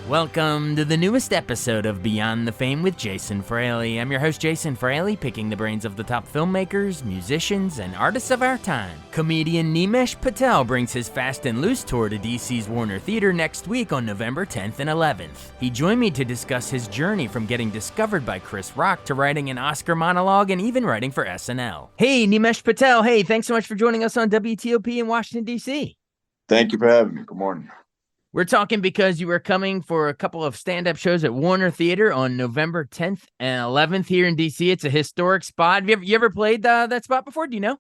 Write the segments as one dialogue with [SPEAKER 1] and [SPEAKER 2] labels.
[SPEAKER 1] Welcome to the newest episode of Beyond the Fame with Jason Fraley. I'm your host, Jason Fraley, picking the brains of the top filmmakers, musicians, and artists of our time. Comedian Nimesh Patel brings his Fast and Loose tour to DC's Warner Theater next week on November 10th and 11th. He joined me to discuss his journey from getting discovered by Chris Rock to writing an Oscar monologue and even writing for SNL. Hey, Nimesh Patel. Hey, thanks so much for joining us on WTOP in Washington, D.C.
[SPEAKER 2] Thank you for having me. Good morning.
[SPEAKER 1] We're talking because you were coming for a couple of stand-up shows at Warner Theater on November 10th and 11th here in D.C. It's a historic spot. Have you ever played that spot before? Do you know?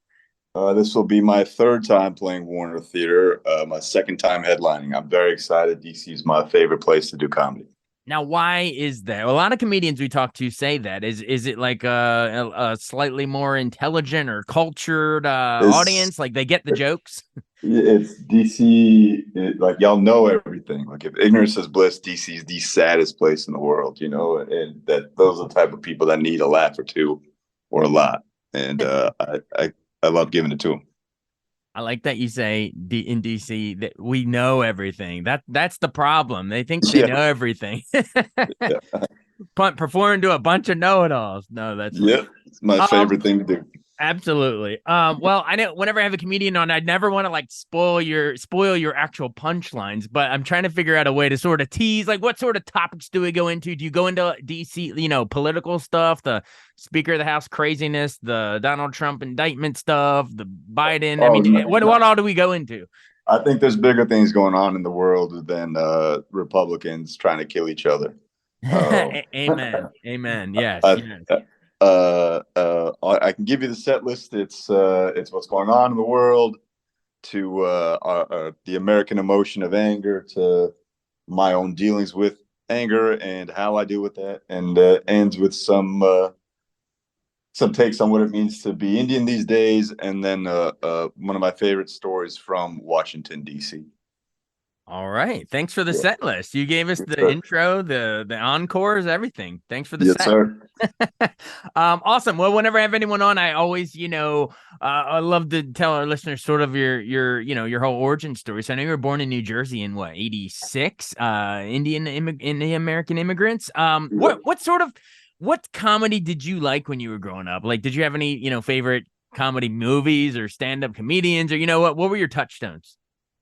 [SPEAKER 2] This will be my third time playing Warner Theater, my second time headlining. I'm very excited. DC is my favorite place to do comedy.
[SPEAKER 1] Now, why is that? A lot of comedians we talk to say that. Is it like a slightly more intelligent or cultured audience? Like they get the jokes?
[SPEAKER 2] It's DC, like y'all know everything. Like if ignorance is bliss, DC is the saddest place in the world, and that those are the type of people that need a laugh or two or a lot. And I love giving it to them.
[SPEAKER 1] I like that you say in DC that we know everything. That's the problem. They think they know everything. Performing to a bunch of know-it-alls. No, that's
[SPEAKER 2] it's my favorite thing to do.
[SPEAKER 1] Absolutely. Well, I know whenever I have a comedian on, I'd never want to like spoil your actual punchlines, but I'm trying to figure out a way to sort of tease, like what sort of topics do we go into? Do you go into DC, political stuff, the Speaker of the House craziness, the Donald Trump indictment stuff, the Biden? What all do we go into?
[SPEAKER 2] I think there's bigger things going on in the world than Republicans trying to kill each other.
[SPEAKER 1] Amen. Yes.
[SPEAKER 2] I can give you the set list. It's what's going on in the world, to the American emotion of anger, to my own dealings with anger and how I deal with that, and ends with some takes on what it means to be Indian these days, and then one of my favorite stories from Washington, D.C.
[SPEAKER 1] All right. Thanks for the set list. You gave us the intro, the encores, everything. Thanks for the set.
[SPEAKER 2] Sir.
[SPEAKER 1] Awesome. Well, whenever I have anyone on, I always, I love to tell our listeners sort of your whole origin story. So I know you were born in New Jersey in 86, Indian American immigrants. What comedy did you like when you were growing up? Like, did you have any, favorite comedy movies or stand-up comedians, or, what were your touchstones?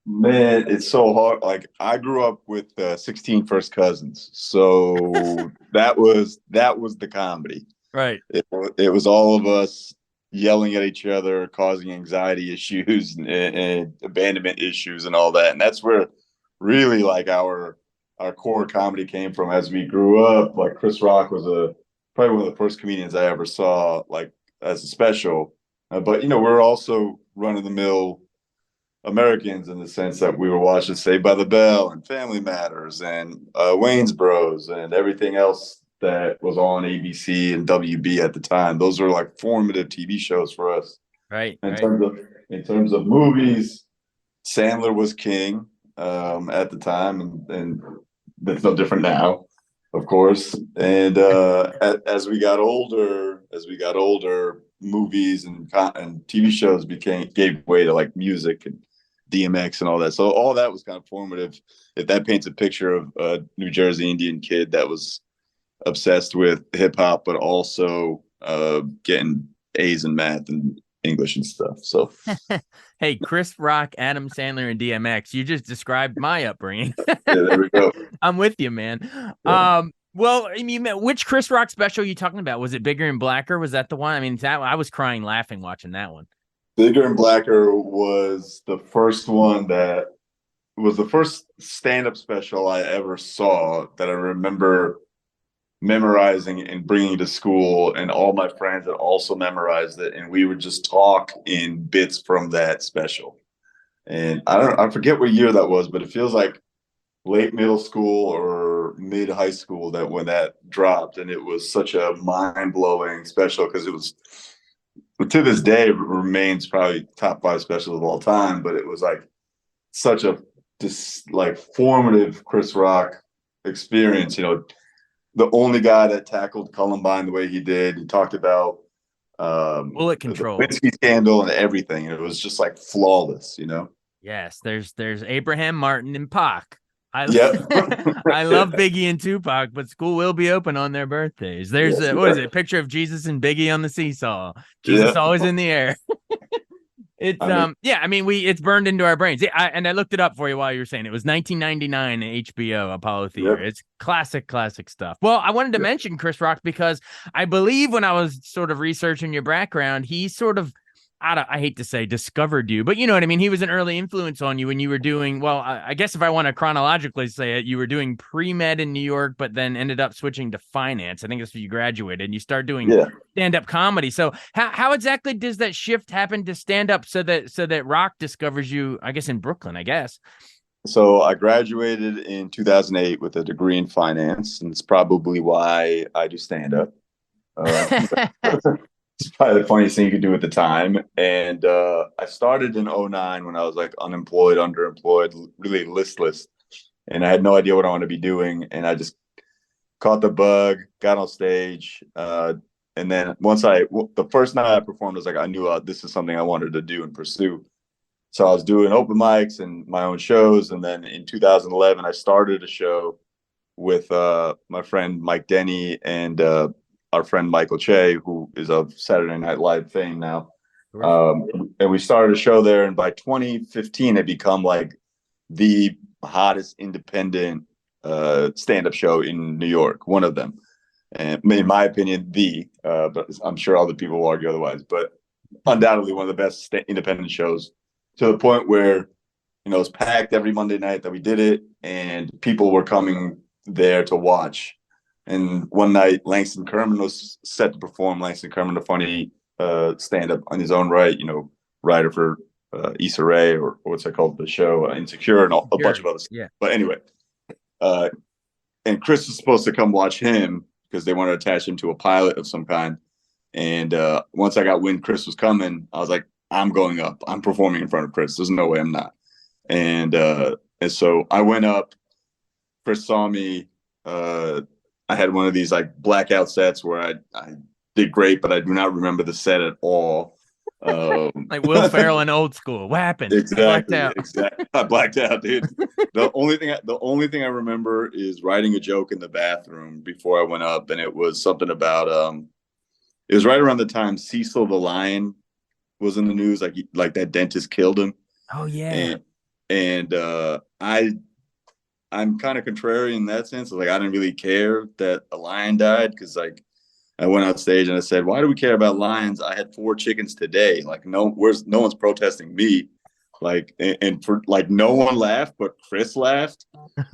[SPEAKER 2] Man, it's so hard. Like I grew up with 16 first cousins, so that was the comedy.
[SPEAKER 1] Right.
[SPEAKER 2] It was all of us yelling at each other, causing anxiety issues and abandonment issues and all that. And that's where really like our core comedy came from as we grew up. Like Chris Rock was probably one of the first comedians I ever saw like as a special. But we're also run of the mill Americans in the sense that we were watching Saved by the Bell and Family Matters and Wayne's Bros and everything else that was on ABC and WB at the time. Those were like formative TV shows for us.
[SPEAKER 1] Right.
[SPEAKER 2] In terms of movies, Sandler was king at the time, and that's no different now, of course. And as we got older, movies and TV shows gave way to like music and DMX and all that. So all that was kind of formative. If that paints a picture of a New Jersey Indian kid that was obsessed with hip hop, but also getting A's in math and English and stuff. So,
[SPEAKER 1] hey, Chris Rock, Adam Sandler, and DMX. You just described my upbringing.
[SPEAKER 2] Yeah, there we go.
[SPEAKER 1] I'm with you, man.
[SPEAKER 2] Yeah.
[SPEAKER 1] Well, which Chris Rock special are you talking about? Was it Bigger and Blacker? Was that the one? I was crying laughing watching that one.
[SPEAKER 2] Bigger and Blacker was the first one that was the first stand-up special I ever saw that I remember memorizing and bringing to school, and all my friends had also memorized it, and we would just talk in bits from that special. And I forget what year that was, but it feels like late middle school or mid high school that when that dropped, and it was such a mind-blowing special because it was, to this day, remains probably top 5 specials of all time. But it was like such a formative Chris Rock experience. The only guy that tackled Columbine the way he did. He talked about
[SPEAKER 1] bullet control,
[SPEAKER 2] the Lewinsky scandal, and everything. And it was just like flawless.
[SPEAKER 1] Yes, there's Abraham Martin and Pac.
[SPEAKER 2] Yep.
[SPEAKER 1] I love Biggie and Tupac, but school will be open on their birthdays. There's
[SPEAKER 2] Yeah.
[SPEAKER 1] what is it? Picture of Jesus and Biggie on the seesaw. Jesus
[SPEAKER 2] Yeah.
[SPEAKER 1] always in the air. It's
[SPEAKER 2] I mean,
[SPEAKER 1] yeah, I mean it's burned into our brains. Yeah, and I looked it up for you while you were saying it was 1999 HBO Apollo Theater.
[SPEAKER 2] yep.
[SPEAKER 1] It's classic stuff. Well, I wanted to mention Chris Rock because I believe when I was sort of researching your background, he sort of I hate to say discovered you, but you know what I mean? He was an early influence on you when you were doing, well, I guess if I want to chronologically say it, you were doing pre-med in New York, but then ended up switching to finance. I think that's when you graduated and you start doing
[SPEAKER 2] Yeah.
[SPEAKER 1] stand-up comedy. So how exactly does that shift happen to stand-up so that Rock discovers you, I guess, in Brooklyn, I guess?
[SPEAKER 2] So I graduated in 2008 with a degree in finance, and it's probably why I do stand up. It's probably the funniest thing you could do at the time. And I started in '09 when I was like unemployed, underemployed, really listless. And I had no idea what I wanted to be doing. And I just caught the bug, got on stage. And then the first night I performed, I was like, I knew this is something I wanted to do and pursue. So I was doing open mics and my own shows. And then in 2011, I started a show with my friend Mike Denny and our friend Michael Che, who is of Saturday Night Live fame now. And we started a show there. And by 2015, it become like the hottest independent stand-up show in New York, one of them. And in my opinion, but I'm sure other people will argue otherwise, but undoubtedly one of the best independent shows, to the point where, it was packed every Monday night that we did it, and people were coming there to watch. And one night, Langston Kerman was set to perform. Langston Kerman, a funny stand-up on his own right, writer for Issa Rae, or what's that called, the show Insecure, and a bunch of other stuff.
[SPEAKER 1] Yeah.
[SPEAKER 2] But anyway, and Chris was supposed to come watch him because they wanted to attach him to a pilot of some kind. And once I got wind Chris was coming, I was like, I'm going up. I'm performing in front of Chris. There's no way I'm not. And so I went up. Chris saw me. I had one of these like blackout sets where I did great, but I do not remember the set at all.
[SPEAKER 1] Like Will Ferrell in Old School. What happened?
[SPEAKER 2] Exactly. I blacked out, dude. The only thing I remember is writing a joke in the bathroom before I went up, and it was something about it was right around the time Cecil the Lion was in the news, like that dentist killed him.
[SPEAKER 1] Oh yeah.
[SPEAKER 2] And I'm kind of contrary in that sense. Like, I didn't really care that a lion died, because like I went on stage and I said, why do we care about lions? I had 4 chickens today. Like, no one's protesting me. Like, and for like, no one laughed, but Chris laughed.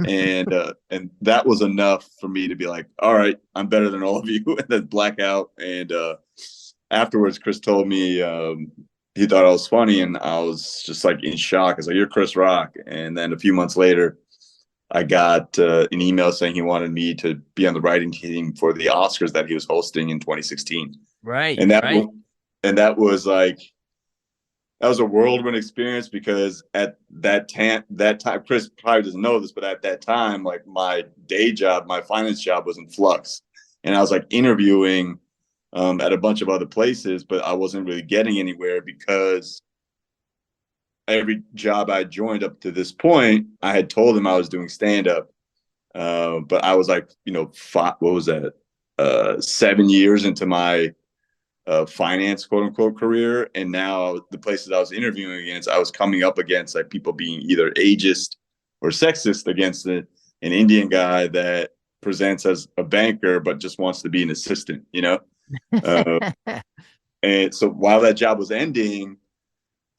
[SPEAKER 2] And that was enough for me to be like, all right, I'm better than all of you. And then black out. And afterwards, Chris told me he thought I was funny, and I was just like in shock. I was like, you're Chris Rock. And then a few months later, I got an email saying he wanted me to be on the writing team for the Oscars that he was hosting in 2016.
[SPEAKER 1] Right.
[SPEAKER 2] And that was a whirlwind experience, because at that time, Chris probably doesn't know this, but at that time, like, my day job, my finance job, was in flux, and I was like interviewing at a bunch of other places, but I wasn't really getting anywhere, because every job I joined up to this point, I had told them I was doing stand-up. But I was like, 7 years into my finance, quote unquote, career. And now the places I was interviewing against, I was coming up against like people being either ageist or sexist against an Indian guy that presents as a banker, but just wants to be an assistant, And so while that job was ending,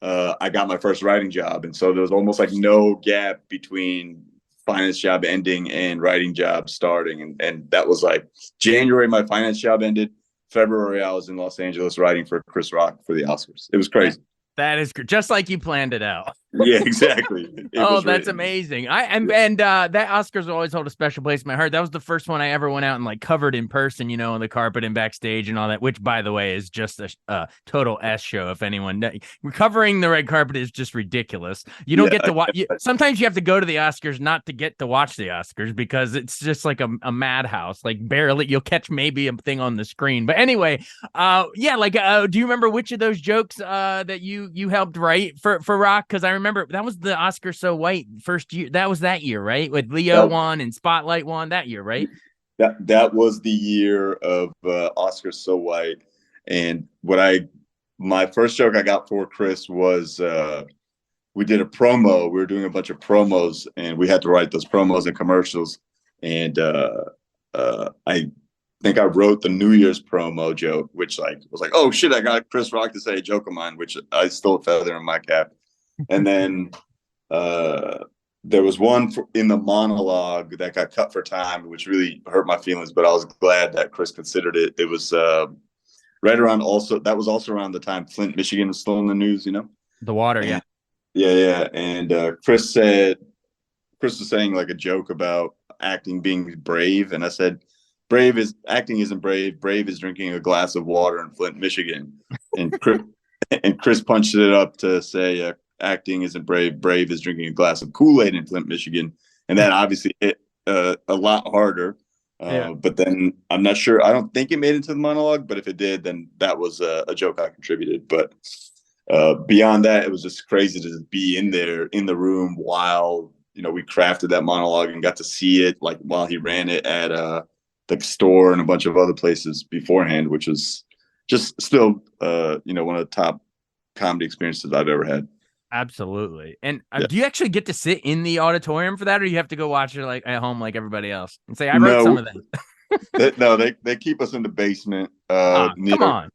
[SPEAKER 2] I got my first writing job. And so there was almost like no gap between finance job ending and writing job starting. And that was like January, my finance job ended. February, I was in Los Angeles writing for Chris Rock for the Oscars. It was crazy.
[SPEAKER 1] That is just like you planned it out.
[SPEAKER 2] Yeah, exactly.
[SPEAKER 1] That's amazing. That Oscars always hold a special place in my heart. That was the first one I ever went out and like covered in person, on the carpet and backstage and all that, which, by the way, is just a total S show. If anyone, covering the red carpet is just ridiculous. You don't get to watch. Sometimes you have to go to the Oscars not to get to watch the Oscars, because it's just like a madhouse. Like, barely you'll catch maybe a thing on the screen. But anyway, do you remember which of those jokes that you helped write for Rock? Because I remember remember that was the Oscar So White first year. That was that year, right? With Leo
[SPEAKER 2] That
[SPEAKER 1] won and Spotlight won that year, right?
[SPEAKER 2] that was the year of Oscar So White. And my first joke I got for Chris was we did a promo. We were doing a bunch of promos, and we had to write those promos and commercials. And I think I wrote the New Year's promo joke, which like was like, oh shit, I got Chris Rock to say a joke of mine, which I still feather in my cap. And then there was one in the monologue that got cut for time, which really hurt my feelings, but I was glad that Chris considered it. It was right around that was also around the time Flint, Michigan was still in the news,
[SPEAKER 1] The water,
[SPEAKER 2] and,
[SPEAKER 1] yeah.
[SPEAKER 2] yeah. And Chris was saying like a joke about acting being brave. And I said, acting isn't brave. Brave is drinking a glass of water in Flint, Michigan. And Chris punched it up to say, acting isn't brave. Brave is drinking a glass of Kool-Aid in Flint, Michigan. And that obviously hit a lot harder. But then I'm not sure. I don't think it made it to the monologue, but if it did, then that was a joke I contributed. But beyond that, it was just crazy to just be in the room while, we crafted that monologue and got to see it like while he ran it at the store and a bunch of other places beforehand, which was just still, one of the top comedy experiences I've ever had.
[SPEAKER 1] Absolutely. And do you actually get to sit in the auditorium for that, or you have to go watch it like at home like everybody else and say, I wrote some of that?
[SPEAKER 2] No, they keep us in the basement
[SPEAKER 1] come on.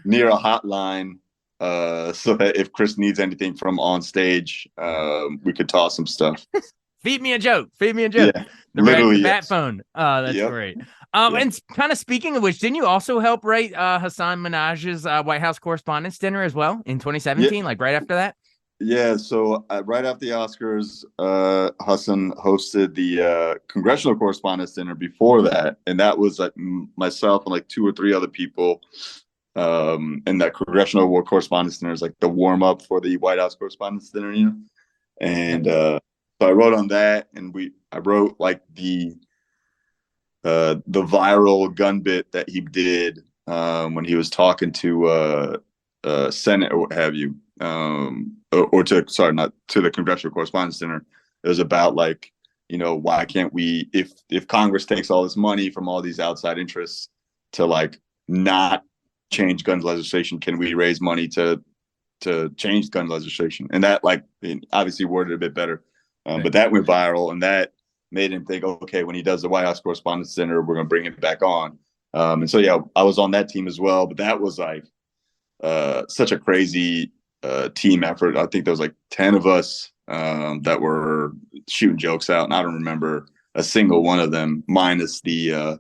[SPEAKER 2] near a hotline so that if Chris needs anything from on stage, we could toss some stuff.
[SPEAKER 1] Feed me a joke. Yeah, the bat phone. That's great. And kind of speaking of which, didn't you also help write Hassan Minaj's White House Correspondents' Dinner as well in 2017, like right after that?
[SPEAKER 2] Yeah, so right after the Oscars, Hassan hosted the Congressional Correspondents' Dinner before that, and that was like myself and like 2 or 3 other people. And that Congressional Correspondents' Dinner is like the warm up for the White House Correspondents' Dinner, And so I wrote on that, and I wrote like the viral gun bit that he did when he was talking to Senate or what have you, or not to the Congressional Correspondents' Dinner. It was about like, why can't we, if Congress takes all this money from all these outside interests to like not change gun legislation, can we raise money to change gun legislation? And that like obviously worded a bit better, but that went viral, and that made him think, okay, when he does the White House Correspondents' Dinner, we're going to bring it back on. And so yeah, I was on that team as well, but that was like such a crazy team effort. I think there was like 10 of us that were shooting jokes out, and I don't remember a single one of them, minus the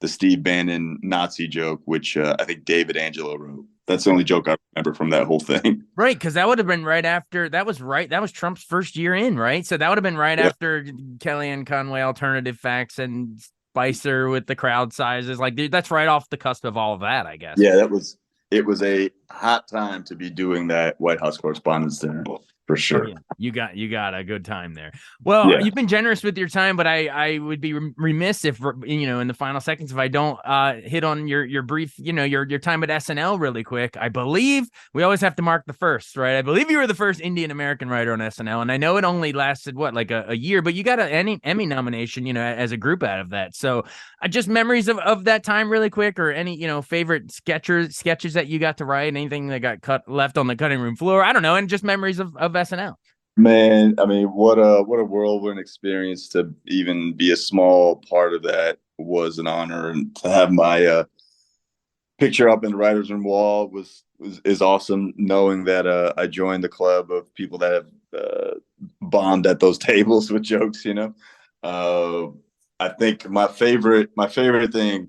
[SPEAKER 2] Steve Bannon Nazi joke, which I think David Angelo wrote. That's the only joke I remember from that whole thing.
[SPEAKER 1] Right, because that would have been right after. That was Trump's first year in, right? So that would have been right after Kellyanne Conway Alternative Facts and Spicer with the crowd sizes. Like that's right off the cusp of all of that, I guess.
[SPEAKER 2] Yeah, it was a hot time to be doing that White House Correspondents' Dinner. For sure.
[SPEAKER 1] Oh, yeah. You got a good time there. Well, you've been generous with your time, but I would be remiss if, in the final seconds, if I don't hit on your brief, your time at SNL really quick. I believe we always have to mark the first, right? I believe you were the first Indian American writer on SNL, and I know it only lasted like a year, but you got an Emmy nomination, as a group out of that. So just memories of that time really quick, or any, favorite sketches that you got to write, anything that got left on the cutting room floor. I don't know. And just memories of SNL.
[SPEAKER 2] Man, I mean, what a whirlwind experience to even be a small part of that. Was an honor, and to have my picture up in the writers' room wall is awesome. Knowing that I joined the club of people that have bombed at those tables with jokes. I think my favorite thing,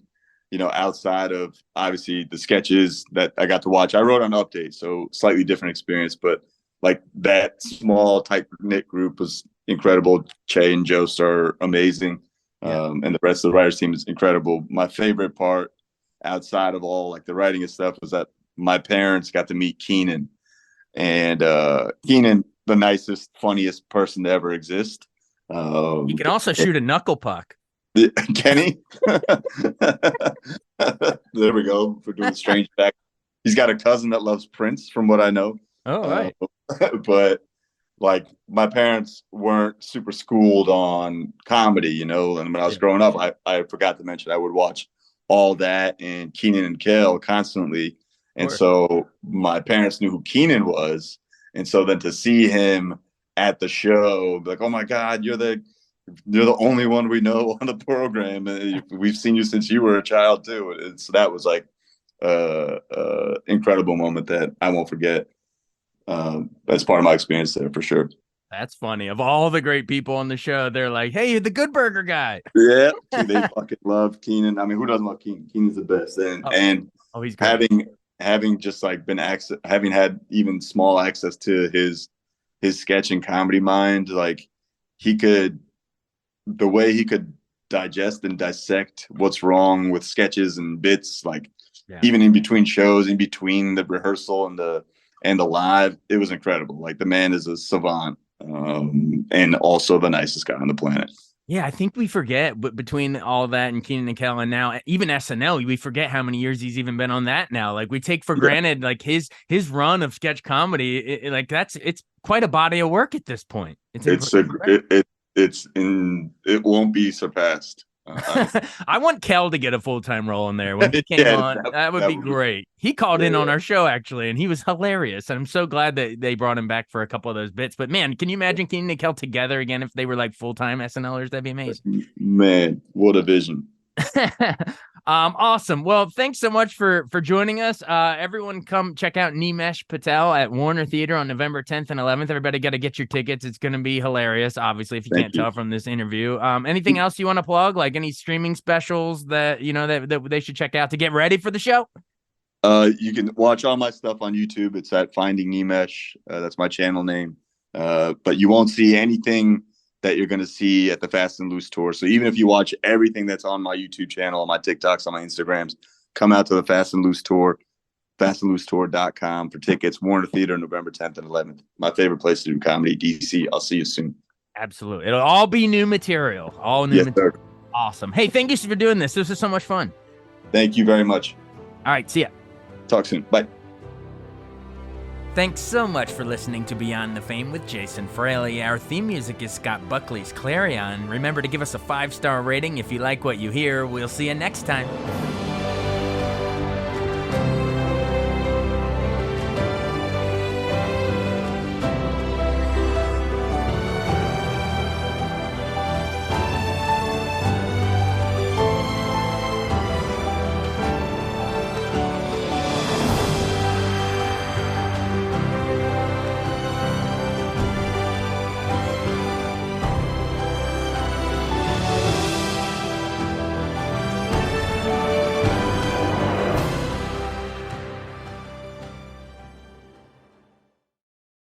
[SPEAKER 2] outside of obviously the sketches that I got to watch, I wrote on Update, so slightly different experience, but like that small tight knit group was incredible. Che and Jost are amazing. And the rest of the writers team is incredible. My favorite part outside of all like the writing and stuff was that my parents got to meet Keenan, and Keenan, the nicest, funniest person to ever exist.
[SPEAKER 1] He can also shoot a knuckle puck.
[SPEAKER 2] Can he? There we go. For doing strange fact. He's got a cousin that loves Prince, from what I know.
[SPEAKER 1] Oh, right.
[SPEAKER 2] But like my parents weren't super schooled on comedy, you know. And when I was growing up, I forgot to mention I would watch All That and Keenan and Kel constantly. And so my parents knew who Keenan was. And so then to see him at the show, like, oh my God, you're the only one we know on the program. And we've seen you since you were a child too. So that was like incredible moment that I won't forget. That's part of my experience there for sure.
[SPEAKER 1] That's funny. Of all the great people on the show, they're like, hey, you're the Good Burger guy.
[SPEAKER 2] Yeah, they fucking love Keenan. I mean, who doesn't love Keenan? Keenan's the best. And
[SPEAKER 1] he's great.
[SPEAKER 2] having just like having had even small access to his sketch and comedy mind, like the way he could digest and dissect what's wrong with sketches and bits, like even in between shows, in between the rehearsal and the live, it was incredible. Like the man is a savant, and also the nicest guy on the planet.
[SPEAKER 1] Yeah, I think we forget, but between all of that and Keenan and Kel, and now even SNL, we forget how many years he's even been on that now. Like we take for granted, like his run of sketch comedy, it's quite a body of work at this point.
[SPEAKER 2] It won't be surpassed.
[SPEAKER 1] I want Kel to get a full-time role in there when he came on. That would be great. He called in on our show actually, and he was hilarious. And I'm so glad that they brought him back for a couple of those bits. But man, can you imagine Keenan and Kel together again if they were like full-time SNLers? That'd be amazing.
[SPEAKER 2] Man, what a vision.
[SPEAKER 1] Awesome. Well, thanks so much for joining us. Everyone come check out Nimesh Patel at Warner Theater on November 10th and 11th. Everybody got to get your tickets. It's going to be hilarious, obviously, if you can't tell from this interview. Anything else you want to plug, like any streaming specials that that they should check out to get ready for the show?
[SPEAKER 2] You can watch all my stuff on YouTube. It's at Finding Nimesh. That's my channel name. But you won't see anything that you're going to see at the Fast and Loose tour. So even if you watch everything that's on my YouTube channel, on my TikToks, on my Instagrams, come out to the Fast and Loose tour, fastandloosetour.com for tickets. Warner Theater, November 10th and 11th. My favorite place to do comedy, DC. I'll see you soon.
[SPEAKER 1] Absolutely. It'll all be new material. All new material. Sir. Awesome. Hey, thank you for doing this. This was so much fun.
[SPEAKER 2] Thank you very much.
[SPEAKER 1] All right. See ya.
[SPEAKER 2] Talk soon. Bye.
[SPEAKER 1] Thanks so much for listening to Beyond the Fame with Jason Fraley. Our theme music is Scott Buckley's Clarion. Remember to give us a 5-star rating if you like what you hear. We'll see you next time.